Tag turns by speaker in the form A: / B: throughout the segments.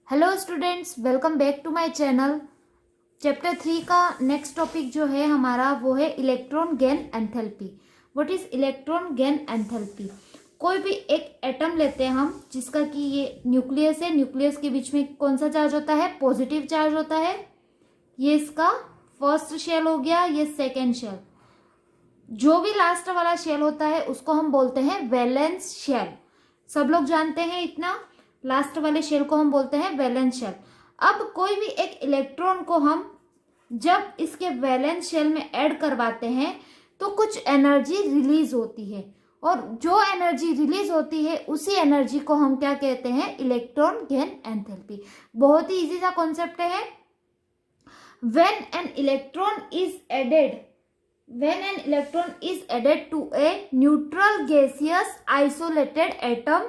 A: Hello students, welcome back to my channel. Chapter 3 का next topic जो है हमारा वो है electron gain enthalpy. What is electron gain enthalpy? कोई भी एक एटम लेते हैं हम जिसका कि ये न्यूक्लियस है। न्यूक्लियस के बीच में कौन सा चार्ज होता है? पॉजिटिव चार्ज होता है। ये इसका फर्स्ट शेल हो गया, ये सेकेंड शेल। जो भी लास्ट वाला शेल होता है उसको हम बोलते हैं वैलेंस शेल। सब लोग जानते हैं इतना। लास्ट वाले शेल को हम बोलते हैं वैलेंस शेल। अब कोई भी एक इलेक्ट्रॉन को हम जब इसके वैलेंस शेल में ऐड करवाते हैं तो कुछ एनर्जी रिलीज होती है, और जो एनर्जी रिलीज होती है उसी एनर्जी को हम क्या कहते हैं? Electron gain enthalpy. बहुत ही इजी सा कॉन्सेप्ट है। when an electron is added to a neutral gaseous isolated atom,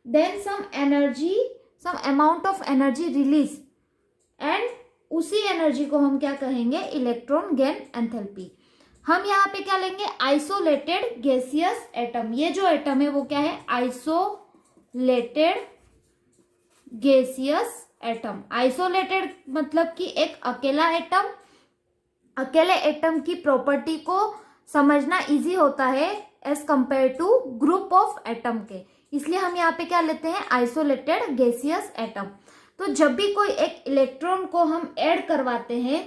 A: then some amount of energy release, and उसी एनर्जी को हम क्या कहेंगे? Electron gain enthalpy. हम यहाँ पे क्या लेंगे? Isolated gaseous atom. ये जो एटम है वो क्या है? Isolated gaseous atom. आइसोलेटेड मतलब कि एक अकेला एटम। अकेले एटम की प्रॉपर्टी को समझना इजी होता है as compare to group of atom के, इसलिए हम यहाँ पे क्या लेते हैं? Isolated gaseous atom. तो जब भी कोई एक इलेक्ट्रॉन को हम ऐड करवाते हैं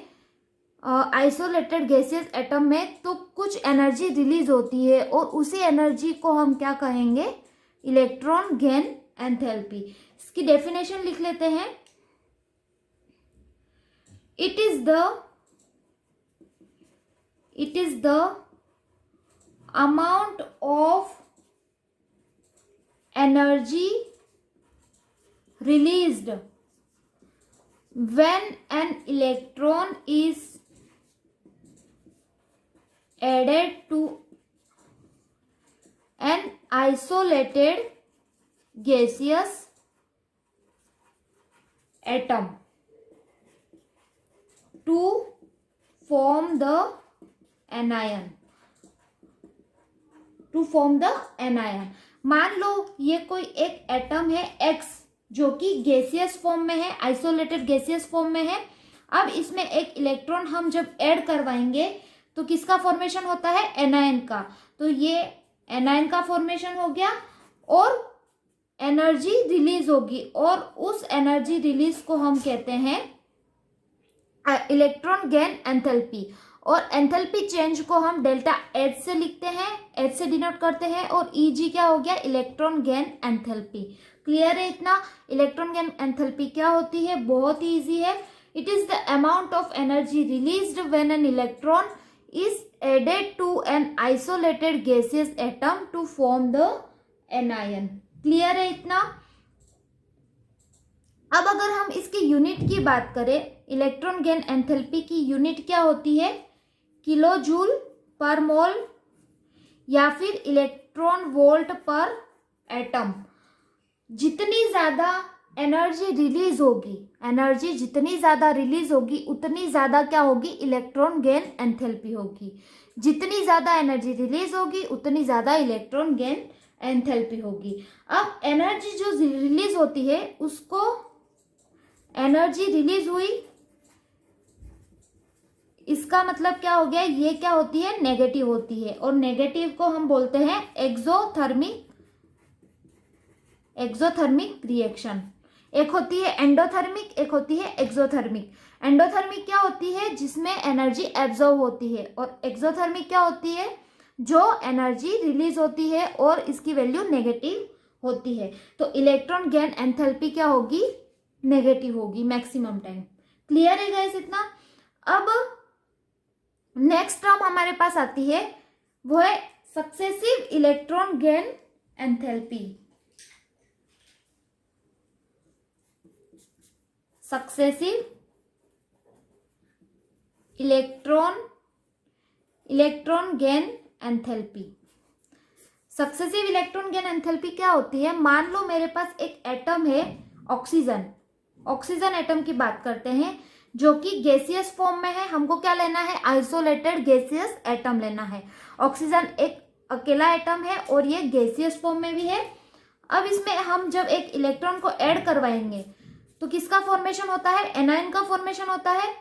A: आइसोलेटेड गैसियस एटम में तो कुछ एनर्जी रिलीज होती है, और उसी एनर्जी को हम क्या कहेंगे? Electron gain enthalpy. इसकी डेफिनेशन लिख लेते हैं। It is the amount of energy released when an electron is added to an isolated gaseous atom to form the anion। मान लो ये कोई एक एटम है X जो कि गैसियस फॉर्म में है, आइसोलेटेड गैसियस फॉर्म में है। अब इसमें एक इलेक्ट्रॉन हम जब ऐड करवाएंगे तो किसका फॉर्मेशन होता है? एनायन का। तो ये एनायन का फॉर्मेशन हो गया और एनर्जी रिलीज होगी, और उस एनर्जी रिलीज को हम कहते हैं इलेक्ट्रॉन गेन एंथैल्पी। और एंथैल्पी चेंज को हम डेल्टा एच से लिखते हैं, एच से डिनोट करते हैं, और ईजी क्या हो गया? Electron gain enthalpy. क्लियर है इतना? इलेक्ट्रॉन गेन एंथैल्पी क्या होती है? बहुत ही ईजी है। It is the amount of energy released when an electron is added to an isolated gaseous atom to form the anion. Clear है इतना? अब अगर हम इसकी यूनिट की बात करें, इलेक्ट्रॉन गेन एंथैल्पी की यूनिट क्या होती है? किलो जूल पर मोल या फिर इलेक्ट्रॉन वोल्ट पर एटम। जितनी ज्यादा एनर्जी रिलीज होगी उतनी ज्यादा क्या होगी? इलेक्ट्रॉन गेन एंथैल्पी होगी। जितनी ज्यादा एनर्जी रिलीज होगी उतनी ज्यादा इलेक्ट्रॉन गेन एंथैल्पी होगी। अब एनर्जी जो रिलीज होती है उसको एनर्जी रिलीज हुई, इसका मतलब क्या हो गया? ये क्या होती है? नेगेटिव होती है, और नेगेटिव को हम बोलते हैं एक्सोथर्मिक रिएक्शन। एक होती है एंडोथर्मिक, एक होती है एक्सोथर्मिक। एंडोथर्मिक क्या होती है? जिसमें एनर्जी एब्जॉर्ब होती है, और एक्सोथर्मिक क्या होती है? जो एनर्जी रिलीज होती है और इसकी वैल्यू नेगेटिव होती है। तो इलेक्ट्रॉन गेन एंथैल्पी क्या होगी? नेगेटिव होगी मैक्सिमम टाइम। क्लियर है गाइस इतना? अब नेक्स्ट टर्म हमारे पास आती है, वो है successive electron gain enthalpy. Successive electron gain enthalpy. Successive electron gain enthalpy क्या होती है? मान लो मेरे पास एक एटम है ऑक्सीजन एटम की बात करते हैं जो कि गैसियस फॉर्म में है। हमको क्या लेना है? आइसोलेटेड गैसियस एटम लेना है। ऑक्सीजन एक अकेला एटम है और ये गैसियस फॉर्म में भी है। अब इसमें हम जब एक इलेक्ट्रॉन को ऐड करवाएंगे तो किसका फॉर्मेशन होता है, एनायन का फॉर्मेशन होता है,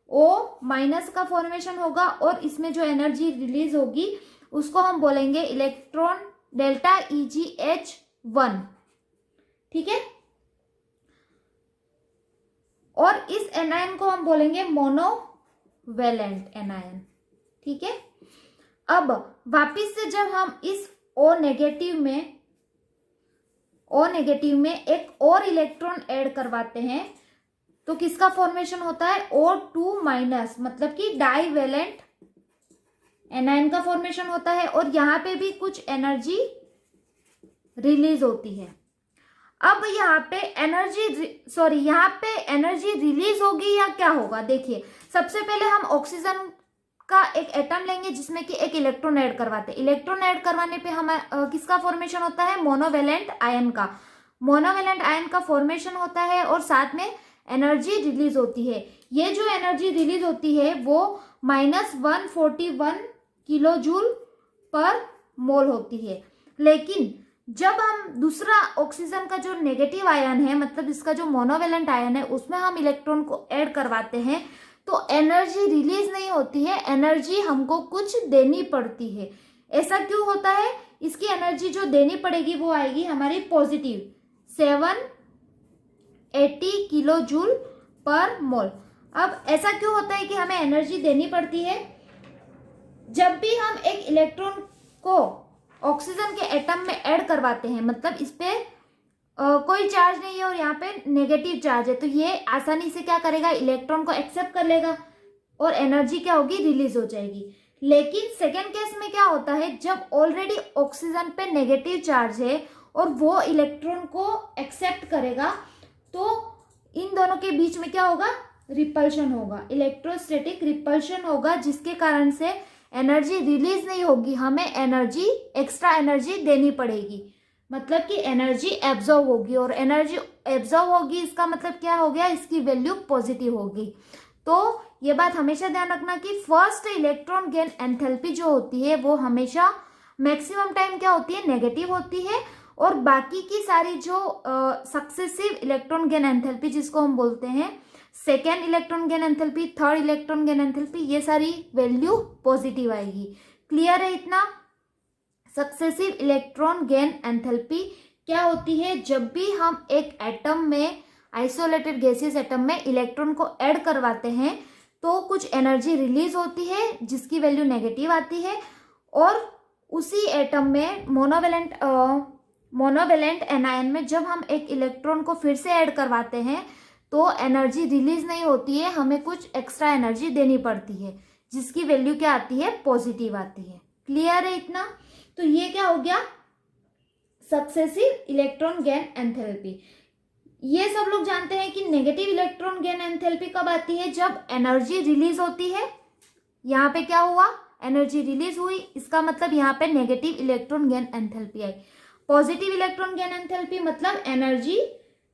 A: O- का फॉर्मेशन होगा और इसमें जो एनर्जी रिलीज होगी उसको हम बोलेंगे इलेक्ट्रॉन डेल्टा EgH1, ठीक है। और इस एनायन को हम बोलेंगे मोनोवेलेंट एनायन, ठीक है। अब वापिस से जब हम इस O नेगेटिव में एक और इलेक्ट्रॉन ऐड करवाते हैं तो किसका फॉर्मेशन होता है, O2-, मतलब कि डाईवेलेंट एनायन का फॉर्मेशन होता है और यहां पे भी कुछ एनर्जी रिलीज होती है। अब यहाँ पे एनर्जी रिलीज होगी या क्या होगा, देखिए सबसे पहले हम ऑक्सीजन का एक एटम लेंगे जिसमें कि एक इलेक्ट्रॉन ऐड करवाते हैं। इलेक्ट्रॉन ऐड करवाने पे हम किसका फॉर्मेशन होता है, मोनोवेलेंट आयन का फॉर्मेशन होता है और साथ में एनर्जी रिलीज होती है। ये जो एनर्जी रिलीज होती है वो -141 किलो जूल पर मोल होती है। लेकिन जब हम दूसरा ऑक्सीजन का जो नेगेटिव आयन है, मतलब इसका जो मोनोवेलेंट आयन है, उसमें हम इलेक्ट्रॉन को ऐड करवाते हैं तो एनर्जी रिलीज नहीं होती है, एनर्जी हमको कुछ देनी पड़ती है। ऐसा क्यों होता है, इसकी एनर्जी जो देनी पड़ेगी वो आएगी हमारी पॉजिटिव 780 किलो जूल पर मोल। अब ऐसा क्यों होता है कि हमें एनर्जी देनी पड़ती है, जब भी हम एक इलेक्ट्रॉन को ऑक्सीजन के एटम में ऐड करवाते हैं, मतलब इस पे कोई चार्ज नहीं है और यहाँ पे नेगेटिव चार्ज है, तो ये आसानी से क्या करेगा, इलेक्ट्रॉन को एक्सेप्ट कर लेगा और एनर्जी क्या होगी, रिलीज हो जाएगी। लेकिन सेकेंड केस में क्या होता है, जब ऑलरेडी ऑक्सीजन पे नेगेटिव चार्ज है और वो इलेक्ट्रॉन को एक्सेप्ट करेगा तो इन दोनों के बीच में क्या होगा, रिपल्शन होगा, इलेक्ट्रोस्टैटिक रिपल्शन होगा, जिसके कारण से एनर्जी रिलीज नहीं होगी, हमें एक्स्ट्रा एनर्जी देनी पड़ेगी, मतलब कि एनर्जी एब्जॉर्ब होगी। और एनर्जी एब्जॉर्ब होगी इसका मतलब क्या हो गया, इसकी वैल्यू पॉजिटिव होगी। तो ये बात हमेशा ध्यान रखना कि फर्स्ट इलेक्ट्रॉन गेन एंथैल्पी जो होती है वो हमेशा मैक्सिमम टाइम क्या होती है, नेगेटिव होती है, और बाकी की सारी जो सक्सेसिव इलेक्ट्रॉन गेन एंथैल्पी जिसको हम बोलते हैं second electron gain enthalpy, third electron gain enthalpy, ये सारी वैल्यू पॉजिटिव आएगी। क्लियर है इतना। सक्सेसिव इलेक्ट्रॉन गेन एंथैल्पी क्या होती है, जब भी हम एक एटम में, आइसोलेटेड गैसियस एटम में इलेक्ट्रॉन को ऐड करवाते हैं तो कुछ एनर्जी रिलीज होती है जिसकी वैल्यू नेगेटिव आती है, और उसी एटम में मोनोवेलेंट एनायन में जब हम एक इलेक्ट्रॉन को फिर से ऐड करवाते हैं तो एनर्जी रिलीज नहीं होती है, हमें कुछ एक्स्ट्रा एनर्जी देनी पड़ती है जिसकी वैल्यू क्या आती है, पॉजिटिव आती है। क्लियर है इतना। तो ये क्या हो गया, सक्सेसिव इलेक्ट्रॉन गेन एंथैल्पी। ये सब लोग जानते हैं कि नेगेटिव इलेक्ट्रॉन गेन एंथैल्पी कब आती है, जब एनर्जी रिलीज होती है। यहाँ पे क्या हुआ, एनर्जी रिलीज हुई, इसका मतलब यहाँ पे नेगेटिव इलेक्ट्रॉन गेन एंथैल्पी आई। पॉजिटिव इलेक्ट्रॉन गेन एंथैल्पी मतलब एनर्जी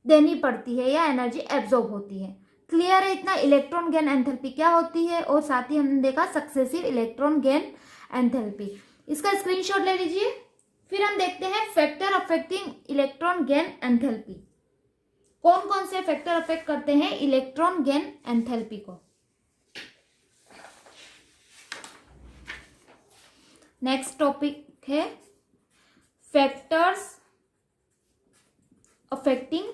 A: देनी पड़ती है या एनर्जी एब्जॉर्ब होती है। क्लियर है इतना, इलेक्ट्रॉन गेन एंथैल्पी क्या होती है, और साथ ही हमने देखा सक्सेसिव इलेक्ट्रॉन गेन एंथैल्पी। इसका स्क्रीनशॉट ले लीजिए। फिर हम देखते हैं factor affecting electron gain enthalpy. कौन कौन से फैक्टर अफेक्ट करते हैं इलेक्ट्रॉन गेन एंथैल्पी को। नेक्स्ट टॉपिक है factors affecting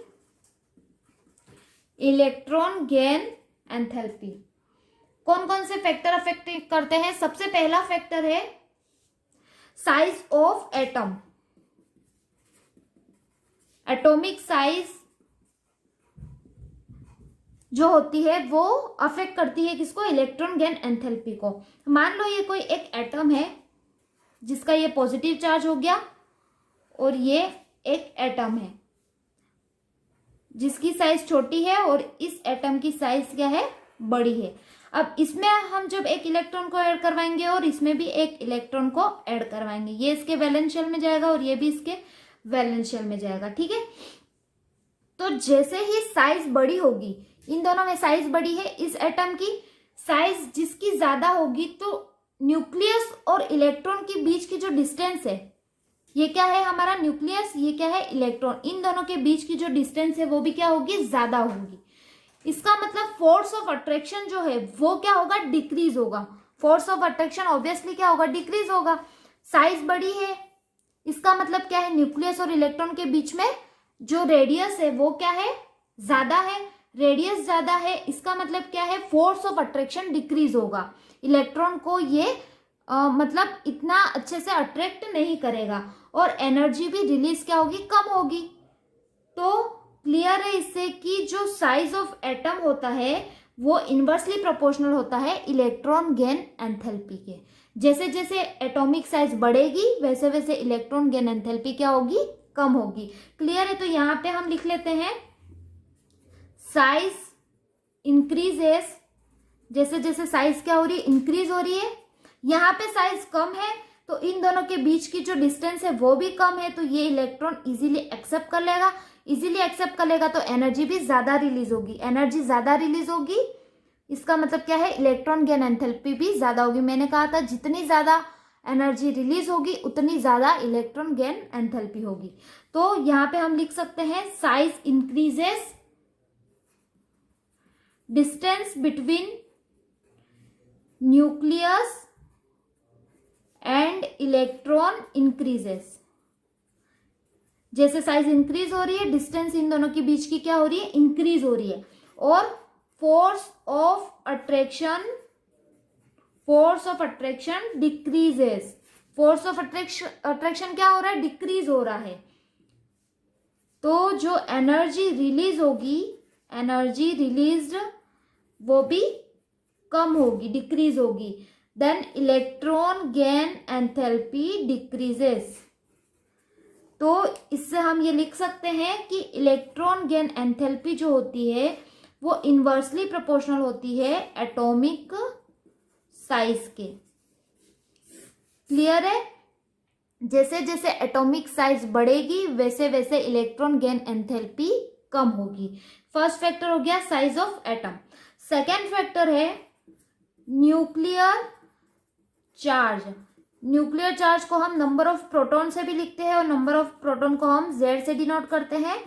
A: electron gain enthalpy. कौन कौन से फैक्टर अफेक्ट करते हैं, सबसे पहला फैक्टर है size of atom. Atomic size जो होती है वो अफेक्ट करती है किसको, इलेक्ट्रॉन गेन एंथैल्पी को। मान लो ये कोई एक एटम है जिसका ये पॉजिटिव चार्ज हो गया, और ये एक एटम है जिसकी साइज छोटी है और इस एटम की साइज क्या है, बड़ी है। अब इसमें हम जब एक इलेक्ट्रॉन को ऐड करवाएंगे और इसमें भी एक इलेक्ट्रॉन को ऐड करवाएंगे, ये इसके वैलेंस शेल में जाएगा और ये भी इसके वैलेंस शेल में जाएगा, ठीक है। तो जैसे ही साइज बड़ी होगी, इन दोनों में साइज बड़ी है, इस एटम की साइज जिसकी ज्यादा होगी तो न्यूक्लियस और इलेक्ट्रॉन के बीच की जो डिस्टेंस है ये क्या है हमारा न्यूक्लियस, ये क्या है इलेक्ट्रॉन। इन दोनों के बीच की जो डिस्टेंस है वो भी क्या होगी, ज्यादा होगी। इसका मतलब फोर्स ऑफ अट्रैक्शन जो है वो क्या होगा, डिक्रीज होगा। फोर्स ऑफ अट्रैक्शन ऑब्वियसली क्या होगा, डिक्रीज होगा। साइज बड़ी है, इसका मतलब क्या है, न्यूक्लियस और इलेक्ट्रॉन के बीच में जो रेडियस है वो क्या है, ज्यादा है। रेडियस ज्यादा है, इसका मतलब क्या है, फोर्स ऑफ अट्रैक्शन डिक्रीज होगा। इलेक्ट्रॉन को ये मतलब इतना अच्छे से अट्रैक्ट नहीं करेगा, और एनर्जी भी रिलीज क्या होगी, कम होगी। तो क्लियर है इससे कि जो साइज ऑफ एटम होता है वो इनवर्सली प्रोपोर्शनल होता है इलेक्ट्रॉन गेन एंथैल्पी के। जैसे जैसे एटॉमिक साइज बढ़ेगी वैसे वैसे इलेक्ट्रॉन गेन एंथैल्पी क्या होगी, कम होगी। क्लियर है, तो यहां पे हम लिख लेते हैं साइज इंक्रीजेस, जैसे जैसे साइज क्या हो रही है, इंक्रीज हो रही है। यहाँ पे साइज कम है तो इन दोनों के बीच की जो डिस्टेंस है वो भी कम है, तो ये इलेक्ट्रॉन इजीली एक्सेप्ट कर लेगा। इजीली एक्सेप्ट कर लेगा तो एनर्जी भी ज्यादा रिलीज होगी। एनर्जी ज्यादा रिलीज होगी, इसका मतलब क्या है, इलेक्ट्रॉन गेन एंथैल्पी भी ज्यादा होगी। मैंने कहा था जितनी ज्यादा एनर्जी रिलीज होगी उतनी ज्यादा इलेक्ट्रॉन गेन एंथैल्पी होगी। तो यहाँ पे हम लिख सकते हैं size increases, distance between nucleus and electron increases. जैसे साइज इंक्रीज हो रही है, डिस्टेंस इन दोनों के बीच की क्या हो रही है, इंक्रीज हो रही है। और force of attraction decreases. Force of attraction क्या हो रहा है, डिक्रीज हो रहा है। तो जो एनर्जी रिलीज होगी, एनर्जी रिलीज्ड वो भी कम होगी, डिक्रीज होगी। Then electron gain enthalpy decreases. तो इससे हम ये लिख सकते हैं कि इलेक्ट्रॉन गेन एंथैल्पी जो होती है वो इनवर्सली प्रोपोर्शनल होती है एटॉमिक साइज के। क्लियर है, जैसे जैसे एटॉमिक साइज बढ़ेगी वैसे वैसे इलेक्ट्रॉन गेन एंथैल्पी कम होगी। फर्स्ट फैक्टर हो गया size of atom. Second factor है न्यूक्लियर चार्ज। न्यूक्लियर चार्ज को हम नंबर ऑफ प्रोटॉन से भी लिखते हैं और नंबर ऑफ प्रोटॉन को हम Z से डिनोट करते हैं।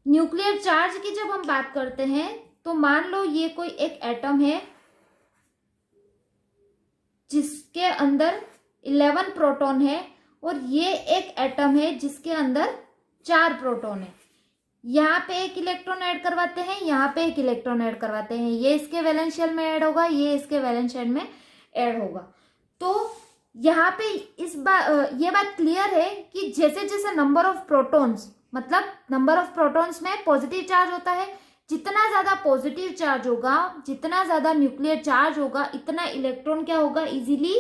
A: न्यूक्लियर चार्ज की जब हम बात करते हैं तो मान लो ये कोई एक एटम है जिसके अंदर 11 प्रोटॉन है, और ये एक एटम है जिसके अंदर 4 प्रोटॉन है। यहाँ पे एक इलेक्ट्रॉन ऐड करवाते हैं, यहाँ पे एक इलेक्ट्रॉन ऐड करवाते हैं, ये इसके वैलेंस शेल में ऐड होगा, ये इसके वैलेंस शेल में ऐड होगा। तो यहाँ पे ये बात क्लियर है कि जैसे जैसे नंबर ऑफ प्रोटॉन्स, मतलब नंबर ऑफ प्रोटॉन्स में पॉजिटिव चार्ज होता है, जितना ज्यादा पॉजिटिव चार्ज होगा, जितना ज्यादा न्यूक्लियर चार्ज होगा, इतना इलेक्ट्रॉन क्या होगा, इजीली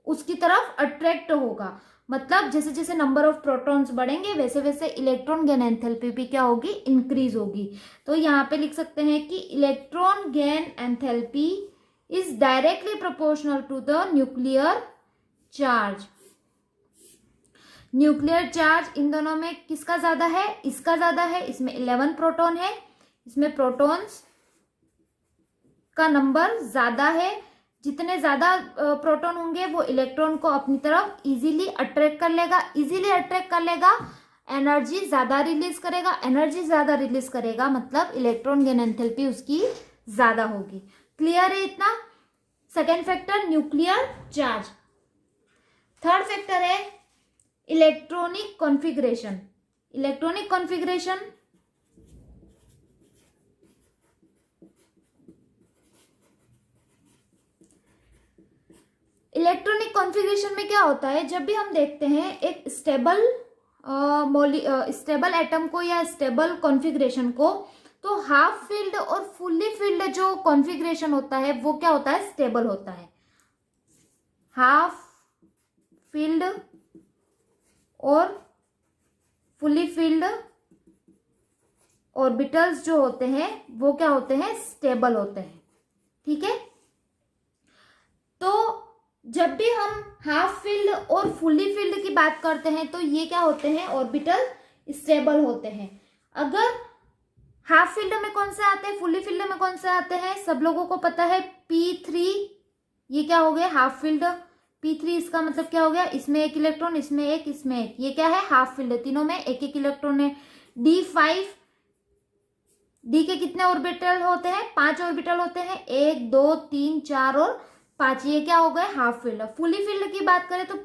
A: उसकी तरफ अट्रैक्ट होगा। मतलब जैसे जैसे नंबर ऑफ प्रोटॉन्स बढ़ेंगे वैसे वैसे इलेक्ट्रॉन गेन एंथैल्पी भी क्या होगी, इंक्रीज होगी। तो यहाँ पे लिख सकते हैं कि electron gain enthalpy is directly proportional to the nuclear charge. Nuclear charge इन दोनों में किसका ज्यादा है, इसका ज्यादा है। इसमें 11 प्रोटॉन है, इसमें प्रोटॉन्स का नंबर ज्यादा है। जितने ज्यादा प्रोटॉन होंगे वो इलेक्ट्रॉन को अपनी तरफ इजीली अट्रैक्ट कर लेगा। इजीली अट्रैक्ट कर लेगा, एनर्जी ज्यादा रिलीज करेगा। एनर्जी ज्यादा रिलीज करेगा मतलब इलेक्ट्रॉन गेन एंथैल्पी उसकी ज्यादा होगी। क्लियर है इतना। Second factor nuclear charge. Third factor है electronic configuration. Electronic configuration electronic configuration में क्या होता है, जब भी हम देखते हैं एक स्टेबल एटम को या स्टेबल कॉन्फ़िगरेशन को, तो हाफ फील्ड और फुल्ली फील्ड जो कॉन्फ़िगरेशन होता है वो क्या होता है, स्टेबल होता है। हाफ फील्ड और फुल्ली फील्ड ऑर्बिटल्स जो होते हैं वो क्या होते हैं, स्टेबल होते हैं। ठीक है, तो जब भी हम हाफ फील्ड और फुल्ली फील्ड की बात करते हैं तो ये क्या होते हैं, ऑर्बिटल स्टेबल होते हैं। अगर हाफ फील्ड में कौन से आते हैं, फुल्ली फील्ड में कौन से आते हैं, सब लोगों को पता है P3, ये क्या हो गए हाफ फील्ड। P3 इसका मतलब क्या हो गया, इसमें एक इलेक्ट्रॉन, इसमें एक, इसमें एक, ये क्या है, हाफ फील्ड है, तीनों में एक एक इलेक्ट्रॉन है। D5, डी के कितने ऑर्बिटल होते हैं, 5 ऑर्बिटल होते हैं, 1 2 3 4 और 5, ये क्या हो गए, हाफ फील्ड। फुली फील्ड की बात करें तो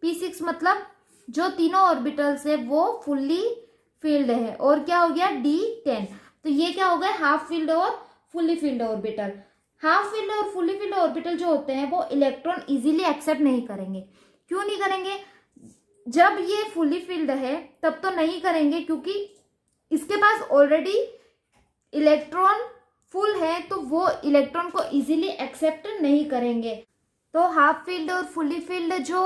A: P6 मतलब जो तीनों ऑर्बिटल्स है वो फुल्ली फील्ड है। और क्या हो गया, D10, तो ये क्या हो गए, हाफ फील्ड और fully filled orbital. Half field और फुल्ली फील्ड ऑर्बिटल जो होते हैं वो इलेक्ट्रॉन इजीली एक्सेप्ट नहीं करेंगे। क्यों नहीं करेंगे, जब ये फुल्ली फील्ड है तब तो नहीं करेंगे, क्योंकि इसके पास ऑलरेडी इलेक्ट्रॉन फुल है, तो वो इलेक्ट्रॉन को इजीली एक्सेप्ट नहीं करेंगे। तो हाफ फील्ड और फुल्ली फील्ड जो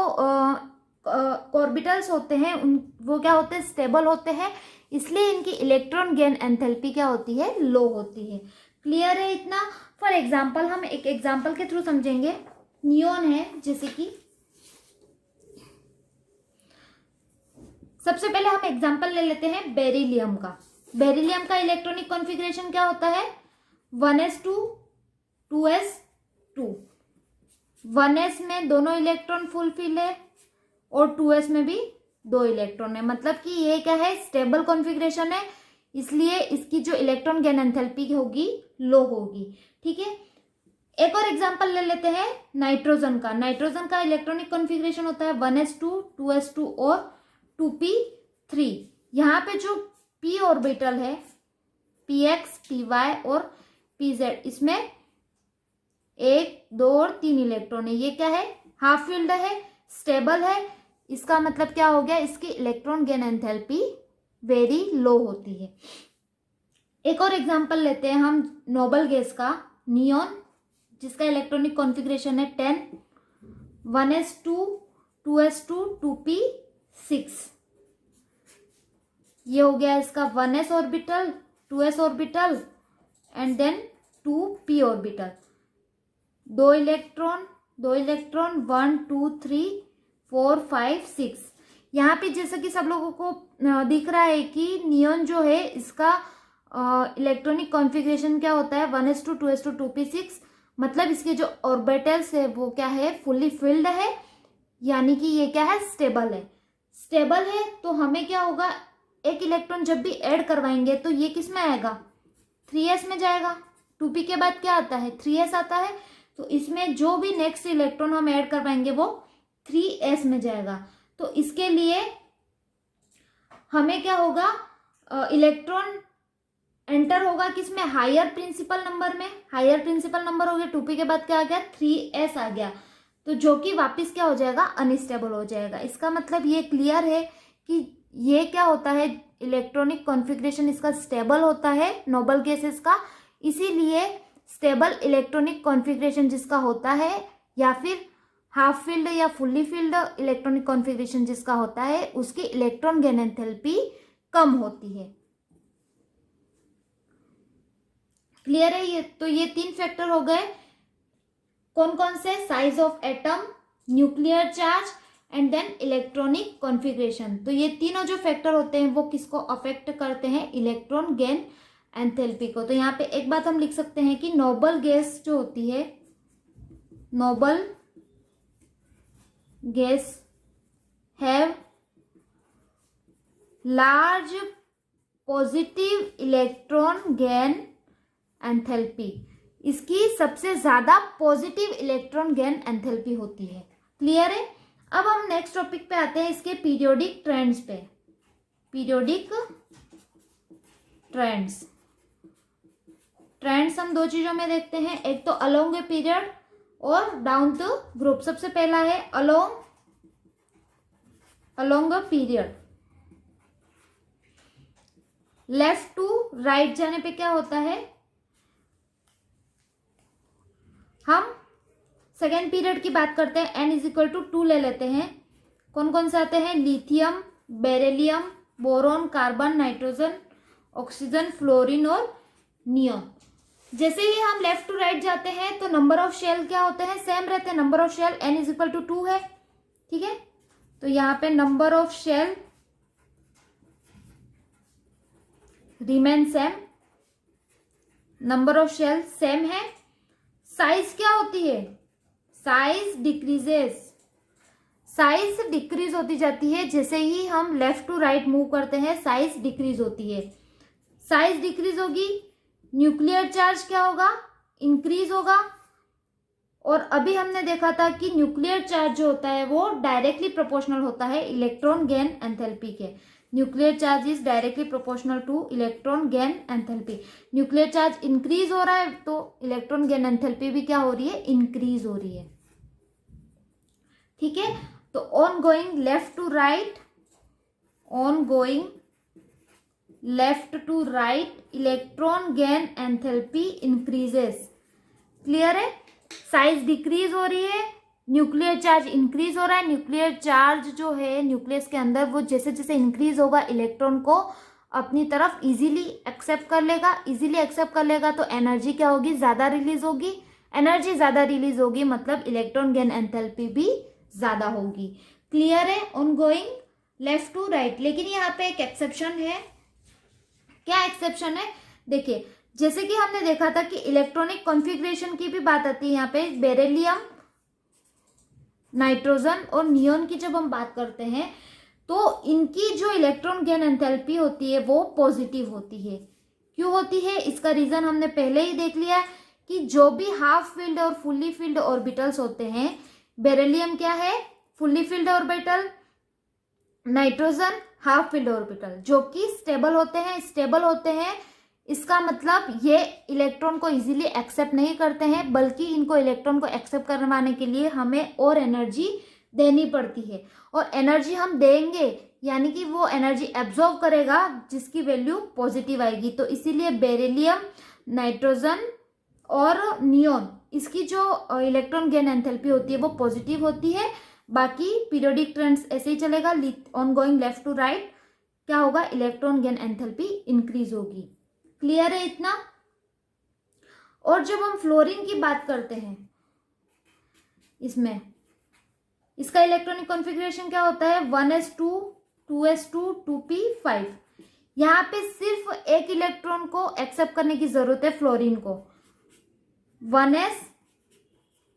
A: ऑर्बिटल्स होते हैं वो क्या होते हैं, स्टेबल होते हैं, इसलिए इनकी इलेक्ट्रॉन गेन एंथैल्पी क्या होती है, लो होती है। क्लियर है इतना। फॉर एग्जाम्पल, हम एक एग्जाम्पल के थ्रू समझेंगे। नियोन है, जैसे कि सबसे पहले हम एग्जाम्पल ले लेते हैं बेरिलियम का। बेरिलियम का इलेक्ट्रॉनिक कॉन्फ़िगरेशन क्या होता है, 1s2 2s2। 1s में दोनों इलेक्ट्रॉन फुल फिल है और 2s में भी 2 इलेक्ट्रॉन है, मतलब कि ये क्या है, स्टेबल कॉन्फ़िगरेशन है, इसलिए इसकी जो इलेक्ट्रॉन गेन एंथैल्पी होगी लो होगी। ठीक है, एक और एग्जांपल ले लेते हैं नाइट्रोजन का। नाइट्रोजन का इलेक्ट्रॉनिक कॉन्फ़िगरेशन होता है 1s2 2s2 और 2p3। यहाँ पे जो p ऑर्बिटल है, px py और pz, इसमें 1 2 और 3 इलेक्ट्रॉन है, ये क्या है, हाफ फील्ड है, स्टेबल है। इसका मतलब क्या हो गया, इसकी electron gain enthalpy very low होती है। एक और एग्जांपल लेते हैं हम नोबल गैस का, नियोन, जिसका इलेक्ट्रॉनिक कॉन्फ़िगरेशन है 10 1s2 2s2 2p6। ये हो गया इसका 1s orbital 2s orbital and then 2p orbital, 2 electron 1 2 3 4 5 6। यहाँ पे जैसा कि सब लोगों को दिख रहा है कि नियोन जो है इसका इलेक्ट्रॉनिक कॉन्फ़िगरेशन क्या होता है, 1s2 2s2 2p6, मतलब इसके जो ऑर्बिटल्स है वो क्या है, फुल्ली फिल्ड है, यानी कि ये क्या है, स्टेबल है। स्टेबल है तो हमें क्या होगा, एक इलेक्ट्रॉन जब भी ऐड करवाएंगे तो ये किस में आएगा, 3s में जाएगा। 2p के बाद क्या आता है, 3s आता है, तो इसमें जो भी नेक्स्ट इलेक्ट्रॉन हम ऐड करवाएंगे वो 3s में जाएगा। तो इसके लिए हमें क्या होगा, इलेक्ट्रॉन एंटर होगा किसमें, हायर प्रिंसिपल नंबर में। हायर प्रिंसिपल नंबर हो गया, 2p के बाद क्या आ गया, 3s आ गया, तो जो कि वापस क्या हो जाएगा, अनस्टेबल हो जाएगा। इसका मतलब ये क्लियर है कि ये क्या होता है, इलेक्ट्रॉनिक कॉन्फ़िगरेशन इसका स्टेबल होता है नोबल गैसेस का, इसीलिए स्टेबल इलेक्ट्रॉनिक कॉन्फ़िगरेशन जिसका होता है, या फिर हाफ फील्ड या फुल्ली फील्ड इलेक्ट्रॉनिक कॉन्फ़िगरेशन जिसका होता है, उसकी इलेक्ट्रॉन गेन एंथैल्पी कम होती है। क्लियर है ये। तो ये 3 फैक्टर हो गए, कौन कौन से, size of atom, nuclear charge and then electronic configuration. तो ये तीनों जो फैक्टर होते हैं वो किसको अफेक्ट करते हैं, इलेक्ट्रॉन गेन एंथैल्पी को। तो यहाँ पे एक बात हम लिख सकते हैं कि नोबल गैस जो होती है, noble guys have large positive electron gain enthalpy, इसकी सबसे ज्यादा पॉजिटिव इलेक्ट्रॉन गेन एंथैल्पी होती है। क्लियर है। अब हम नेक्स्ट टॉपिक पे आते हैं, इसके पीरियोडिक ट्रेंड्स पे। पीरियोडिक ट्रेंड्स हम 2 चीजों में देखते हैं, एक तो अलोंग ए पीरियड और डाउन द ग्रुप। सबसे पहला है along a period, left to right जाने पे क्या होता है, हम सेकेंड पीरियड की बात करते हैं, n इज इक्वल टू 2 ले लेते हैं। कौन कौन से आते हैं, lithium, beryllium, boron, carbon, nitrogen, oxygen, fluorine और नियोन। जैसे ही हम लेफ्ट टू राइट जाते हैं तो नंबर ऑफ शेल क्या होते हैं, सेम रहते हैं। Number of shell n is equal to 2 है, ठीक है। तो यहाँ पे number of shell remain same, number of shell same है। साइज क्या होती है, साइज डिक्रीजेस, साइज डिक्रीज होती जाती है जैसे ही हम लेफ्ट टू राइट मूव करते हैं, साइज डिक्रीज होती है। साइज डिक्रीज होगी, न्यूक्लियर चार्ज क्या होगा, इंक्रीज होगा। और अभी हमने देखा था कि न्यूक्लियर चार्ज जो होता है वो डायरेक्टली प्रोपोर्शनल होता है इलेक्ट्रॉन गेन एंथैल्पी के। Nuclear charge is directly proportional two electron gain enthalpy. Nuclear charge increase हो रहा है तो इलेक्ट्रॉन गेन एंथैल्पी भी क्या हो रही है, इंक्रीज हो रही है। ठीक है, तो on going left to right, on going left to right electron gain enthalpy increases. Clear है, साइज डिक्रीज हो रही है, न्यूक्लियर चार्ज इंक्रीज हो रहा है। न्यूक्लियर चार्ज जो है न्यूक्लियस के अंदर वो जैसे जैसे इंक्रीज होगा इलेक्ट्रॉन को अपनी तरफ इजीली एक्सेप्ट कर लेगा। इजीली एक्सेप्ट कर लेगा तो एनर्जी क्या होगी, ज्यादा रिलीज होगी। एनर्जी ज्यादा रिलीज होगी मतलब इलेक्ट्रॉन गेन एंथैल्पी भी ज्यादा होगी। क्लियर है, on going left to right. लेकिन यहाँ पे एक एक्सेप्शन है। क्या एक्सेप्शन है, देखिए जैसे कि हमने देखा था कि इलेक्ट्रॉनिक कॉन्फ़िगरेशन की भी बात आती है यहाँ पे। बेरिलियम, नाइट्रोजन और नियोन की जब हम बात करते हैं तो इनकी जो इलेक्ट्रॉन गेन एंथैल्पी होती है वो पॉजिटिव होती है। क्यों होती है, इसका रीजन हमने पहले ही देख लिया कि जो भी हाफ फील्ड और फुल्ली फील्ड ऑर्बिटल्स होते हैं, बेरिलियम क्या है, fully filled orbital, nitrogen half filled orbital, जो कि स्टेबल होते हैं। स्टेबल होते हैं इसका मतलब ये इलेक्ट्रॉन को इजीली एक्सेप्ट नहीं करते हैं, बल्कि इनको इलेक्ट्रॉन को एक्सेप्ट करवाने के लिए हमें और एनर्जी देनी पड़ती है। और एनर्जी हम देंगे यानी कि वो एनर्जी एब्जॉर्ब करेगा जिसकी वैल्यू पॉजिटिव आएगी। तो इसीलिए बेरिलियम, नाइट्रोजन और नियोन, इसकी जो इलेक्ट्रॉन गेन एंथैल्पी होती है वो पॉजिटिव होती है। बाकी पीरियोडिक ट्रेंड्स ऐसे ही चलेगा, on going left to right क्या होगा, इलेक्ट्रॉन गेन एंथैल्पी इंक्रीज होगी। क्लियर है इतना। और जब हम फ्लोरीन की बात करते हैं, इसमें इसका इलेक्ट्रॉनिक कॉन्फ़िगरेशन क्या होता है, 1s2 2s2 2p5। यहाँ पे सिर्फ एक इलेक्ट्रॉन को एक्सेप्ट करने की जरूरत है फ्लोरीन को, 1s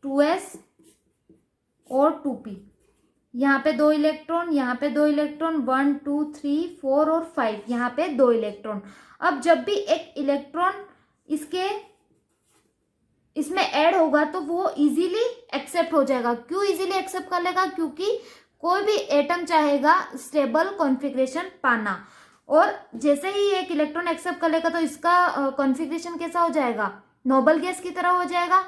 A: 2s और 2p। यहाँ पे 2 इलेक्ट्रॉन, यहाँ पे 2 इलेक्ट्रॉन, 1 2 3 4 और 5, यहाँ पे 2 इलेक्ट्रॉन। अब जब भी एक इलेक्ट्रॉन इसमें ऐड होगा तो वो इजीली एक्सेप्ट हो जाएगा। क्यों इजीली एक्सेप्ट कर लेगा, क्योंकि कोई भी एटम चाहेगा स्टेबल कॉन्फ़िगरेशन पाना। और जैसे ही एक इलेक्ट्रॉन एक्सेप्ट कर लेगा तो इसका कॉन्फ़िगरेशन कैसा हो जाएगा, नोबल गैस की तरह हो जाएगा,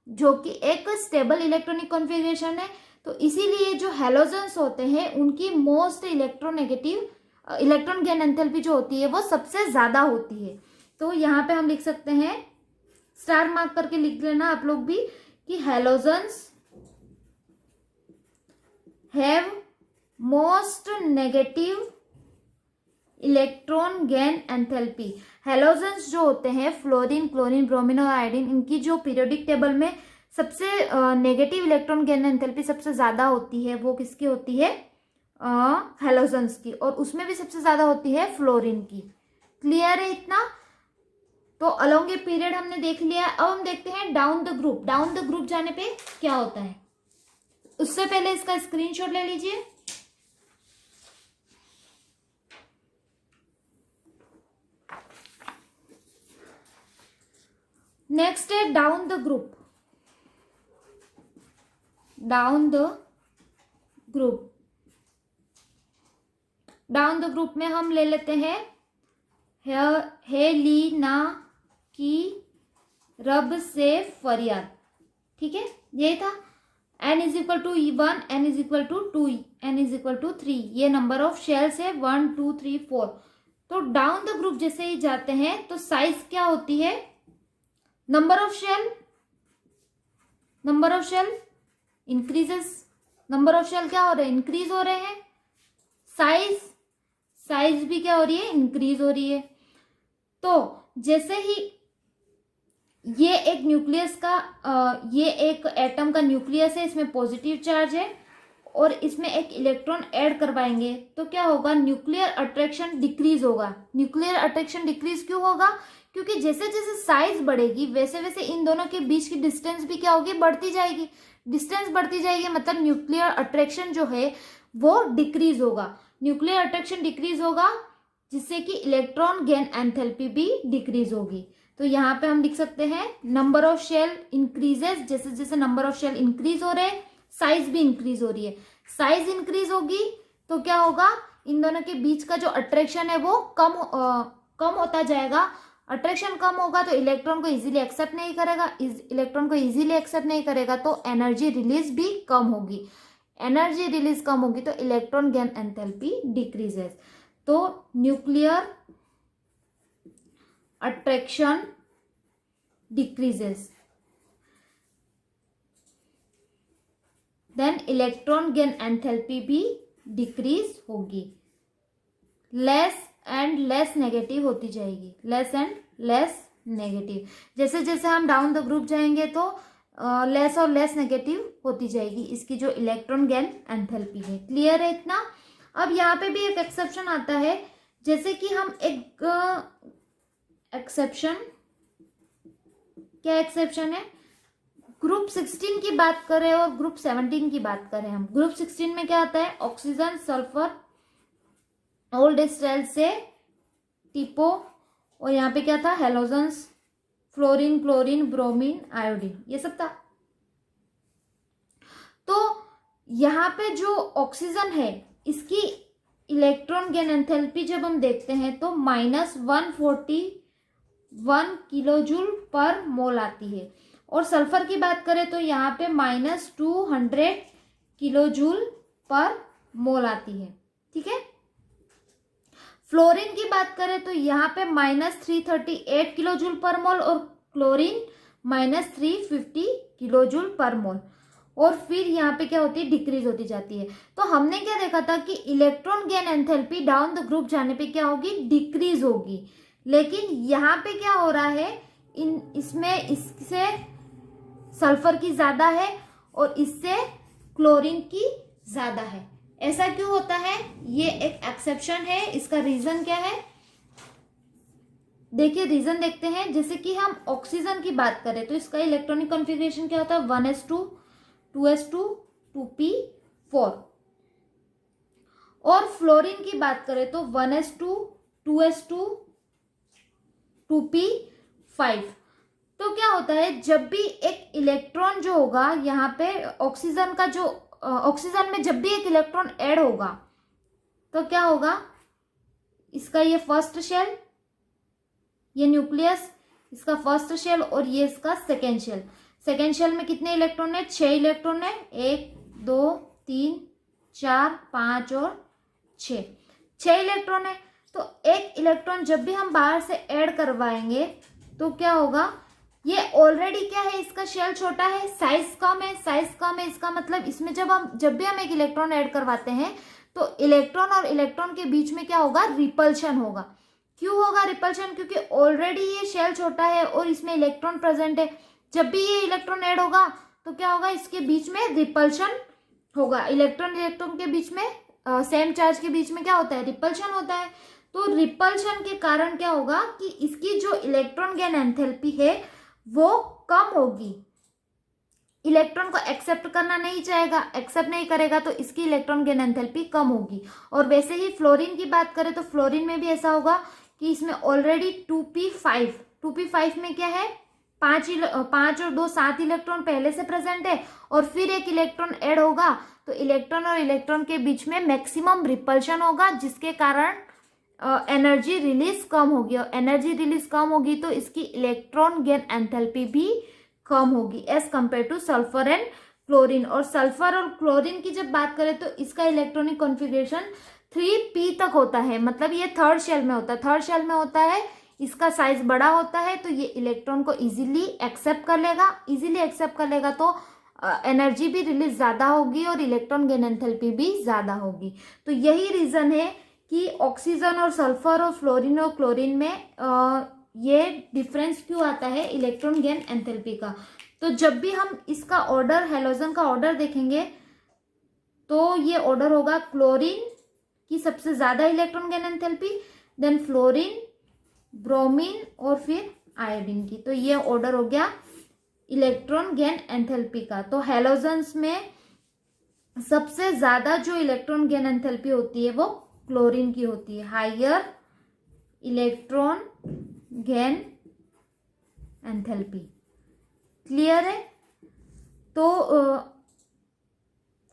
A: जो कि एक स्टेबल इलेक्ट्रॉनिक कॉन्फ़िगरेशन है। तो इसीलिए जो हैलोजेंस होते हैं उनकी most electronegative electron gain enthalpy जो होती है वो सबसे ज्यादा होती है। तो यहाँ पे हम लिख सकते हैं, स्टार मार्क करके लिख लेना आप लोग भी, कि halogens have most negative electron gain enthalpy. Halogens जो होते हैं, फ्लोरीन, क्लोरीन, ब्रोमीन और आयोडीन, इनकी जो पीरियोडिक टेबल में सबसे नेगेटिव इलेक्ट्रॉन गेन एंथैल्पी सबसे ज्यादा होती है, वो किसकी होती है, हैलोजेंस की। और उसमें भी सबसे ज्यादा होती है फ्लोरीन की। क्लियर है इतना। तो अलोंग ए पीरियड हमने देख लिया। अब हम देखते हैं down the group. Down the group जाने पे क्या होता है, उससे पहले इसका स्क्रीनशॉट ले लीजिए। नेक्स्ट है down the group. Down the group, down the group में हम ले लेते हैं हेलिना की रब से फरियाद। ठीक है, यही था। n is equal to 1, n is equal to 2, n is equal to 3। ये नंबर ऑफ शेल्स है 1 2 3 4। तो डाउन द ग्रुप जैसे ही जाते हैं तो साइज क्या होती है, number of shell increases. Number of shell क्या हो रहे हैं, इंक्रीज हो रहे हैं। साइज भी क्या हो रही है, इंक्रीज हो रही है। तो जैसे ही ये एक न्यूक्लियस का ये एक एटम का न्यूक्लियस है, इसमें पॉजिटिव चार्ज है और इसमें एक इलेक्ट्रॉन ऐड करवाएंगे तो क्या होगा, न्यूक्लियर अट्रैक्शन डिक्रीज होगा। न्यूक्लियर अट्रैक्शन डिक्रीज क्यों होगा, क्योंकि जैसे जैसे साइज बढ़ेगी वैसे वैसे इन दोनों के बीच की डिस्टेंस भी क्या होगी, बढ़ती जाएगी। डिस्टेंस बढ़ती जाएगी मतलब न्यूक्लियर अट्रैक्शन जो है वो डिक्रीज होगा। न्यूक्लियर अट्रैक्शन डिक्रीज होगा जिससे कि इलेक्ट्रॉन गेन एंथैल्पी भी डिक्रीज होगी। तो यहाँ पे हम लिख सकते हैं नंबर ऑफ शेल इंक्रीजेस, जैसे जैसे नंबर ऑफ शेल इंक्रीज हो रहे हैं साइज भी इंक्रीज हो रही है। साइज इंक्रीज होगी तो क्या होगा, इन दोनों के बीच का जो अट्रैक्शन है वो कम होता जाएगा। अट्रैक्शन कम होगा तो इलेक्ट्रॉन को इजीली एक्सेप्ट नहीं करेगा, इलेक्ट्रॉन को इजीली एक्सेप्ट नहीं करेगा तो एनर्जी रिलीज भी कम होगी। एनर्जी रिलीज कम होगी तो इलेक्ट्रॉन गेन एंथैल्पी डिक्रीजेस। तो nuclear attraction decreases, then electron gain enthalpy भी डिक्रीज होगी। लेस एंड लेस नेगेटिव होती जाएगी, लेस एंड लेस नेगेटिव। जैसे जैसे हम डाउन द ग्रुप जाएंगे तो लेस और लेस नेगेटिव होती जाएगी इसकी जो इलेक्ट्रॉन गेन एंथैल्पी है। क्लियर है इतना। अब यहाँ पे भी एक एक्सेप्शन आता है, जैसे कि हम एक एक्सेप्शन, क्या एक्सेप्शन है, ग्रुप 16 की बात करें और ग्रुप 17 की बात करें। हम ग्रुप 16 में क्या आता है, ऑक्सीजन, सल्फर, ओल्ड स्टाइल से टिपो, और यहाँ पे क्या था, halogens, fluorine, chlorine, bromine, iodine, ये सब था। तो यहाँ पे जो ऑक्सीजन है इसकी इलेक्ट्रॉन गेन एंथैल्पी जब हम देखते हैं तो -141 किलोजूल पर मोल आती है। और सल्फर की बात करें तो यहाँ पे -200 किलोजूल पर मोल आती है। ठीक है। फ्लोरीन की बात करें तो यहाँ पे -338 किलोजूल पर मोल और क्लोरीन -350 किलोजूल पर मोल। और फिर यहाँ पे क्या होती है, डिक्रीज होती जाती है। तो हमने क्या देखा था कि electron gain enthalpy down the group जाने पे क्या होगी, डिक्रीज होगी। लेकिन यहाँ पे क्या हो रहा है, इसमें इससे सल्फर की ज्यादा है और इससे क्लोरीन की ज्यादा है। ऐसा क्यों होता है, ये एक एक्सेप्शन है। इसका रीजन क्या है, देखिए रीजन देखते हैं। जैसे कि हम ऑक्सीजन की बात करें तो इसका इलेक्ट्रॉनिक कॉन्फ़िगरेशन क्या होता है, 1s2 2s2 2p4। और फ्लोरीन की बात करें तो 1s2 2s2 2p5। तो क्या होता है, जब भी एक इलेक्ट्रॉन जो होगा यहाँ पे ऑक्सीजन का जो ऑक्सीजन में जब भी एक इलेक्ट्रॉन ऐड होगा तो क्या होगा, इसका ये फर्स्ट शेल, ये न्यूक्लियस, इसका फर्स्ट शेल और ये इसका सेकेंड शेल। सेकेंड शेल में कितने इलेक्ट्रॉन है, 6 इलेक्ट्रॉन है, 1 2 3 4 5 और 6 इलेक्ट्रॉन है। तो एक इलेक्ट्रॉन जब भी हम बाहर से ऐड करवाएंगे तो क्या होगा, ये ऑलरेडी क्या है, इसका शेल छोटा है, साइज कम है, साइज कम है। इसका मतलब इसमें जब भी हम एक इलेक्ट्रॉन ऐड करवाते हैं तो इलेक्ट्रॉन और इलेक्ट्रॉन के बीच में क्या होगा, रिपल्शन होगा। क्यों होगा रिपल्शन, क्योंकि ऑलरेडी ये शेल छोटा है और इसमें इलेक्ट्रॉन प्रेजेंट है। जब भी ये इलेक्ट्रॉन ऐड होगा तो क्या होगा, इसके बीच में रिपल्शन होगा। इलेक्ट्रॉन के बीच में सेम चार्ज के बीच में क्या होता है, रिपल्शन होता है। तो रिपल्शन के कारण क्या होगा कि इसकी जो इलेक्ट्रॉन गेन एंथैल्पी है वो कम होगी। इलेक्ट्रॉन को एक्सेप्ट करना नहीं चाहेगा, एक्सेप्ट नहीं करेगा तो इसकी इलेक्ट्रॉन गेन एंथैल्पी कम होगी। और वैसे ही फ्लोरीन की बात करें तो फ्लोरीन में भी ऐसा होगा कि इसमें ऑलरेडी 2p5 में क्या है, 5 और 2 7 इलेक्ट्रॉन पहले से प्रेजेंट है और फिर एक इलेक्ट्रॉन ऐड होगा तो इलेक्ट्रॉन और इलेक्ट्रॉन के बीच में मैक्सिमम रिपल्शन होगा, जिसके कारण एनर्जी रिलीज कम होगी। और एनर्जी रिलीज कम होगी तो इसकी इलेक्ट्रॉन गेन एंथैल्पी भी कम होगी as compare to sulphur and chlorine. और सल्फर और क्लोरीन की जब बात करें तो इसका इलेक्ट्रॉनिक कॉन्फ़िगरेशन 3p तक होता है, मतलब ये थर्ड शेल में होता है। थर्ड शेल में होता है, इसका साइज बड़ा होता है तो ये इलेक्ट्रॉन को इजीली एक्सेप्ट कर लेगा, तो एनर्जी भी रिलीज ज्यादा होगी और इलेक्ट्रॉन गेन एंथैल्पी भी ज्यादा होगी। तो यही रीजन है कि ऑक्सीजन और सल्फर और फ्लोरीन और क्लोरीन में ये डिफरेंस क्यों आता है इलेक्ट्रॉन गेन एंथैल्पी का। तो जब भी हम इसका ऑर्डर, हेलोजन का ऑर्डर देखेंगे तो ये ऑर्डर होगा, क्लोरीन की सबसे ज्यादा electron gain enthalpy, then fluorine, bromine और फिर आयोडीन की। तो ये ऑर्डर हो गया इलेक्ट्रॉन गेन एंथैल्पी का। तो हैलोजेंस में सबसे ज्यादा जो इलेक्ट्रॉन गेन एंथैल्पी होती है वो क्लोरीन की होती है, higher electron gain enthalpy. Clear है? तो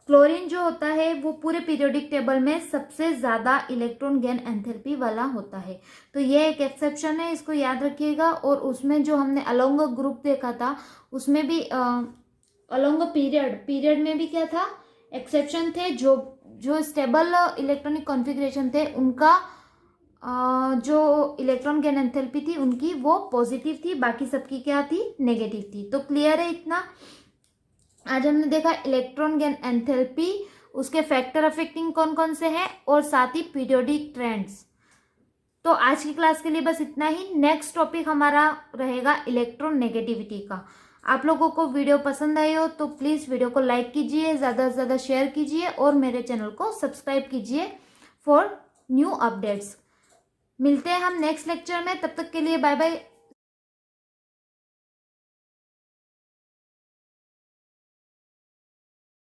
A: क्लोरीन जो होता है वो पूरे पीरियोडिक टेबल में सबसे ज्यादा इलेक्ट्रॉन गेन एंथैल्पी वाला होता है। तो ये एक एक्सेप्शन है, इसको याद रखिएगा। और उसमें जो हमने अलोंग ग्रुप देखा था उसमें भी अलोंग पीरियड में भी क्या था, एक्सेप्शन थे। जो स्टेबल इलेक्ट्रॉनिक कॉन्फ़िगरेशन थे उनका जो इलेक्ट्रॉन गेन एंथैल्पी थी उनकी वो पॉजिटिव थी, बाकी सबकी क्या थी, नेगेटिव थी। तो क्लियर है इतना? आज हमने देखा इलेक्ट्रॉन गेन एंथैल्पी, उसके फैक्टर अफेक्टिंग कौन कौन से हैं और साथ ही पीरियोडिक ट्रेंड्स। तो आज की क्लास के लिए बस इतना ही। नेक्स्ट टॉपिक हमारा रहेगा इलेक्ट्रॉन नेगेटिविटी का। आप लोगों को वीडियो पसंद आई हो तो प्लीज वीडियो को लाइक कीजिए, ज्यादा से ज्यादा शेयर कीजिए और मेरे चैनल को सब्सक्राइब कीजिए फॉर न्यू अपडेट्स। मिलते हैं हम नेक्स्ट लेक्चर में, तब तक के लिए बाय बाय।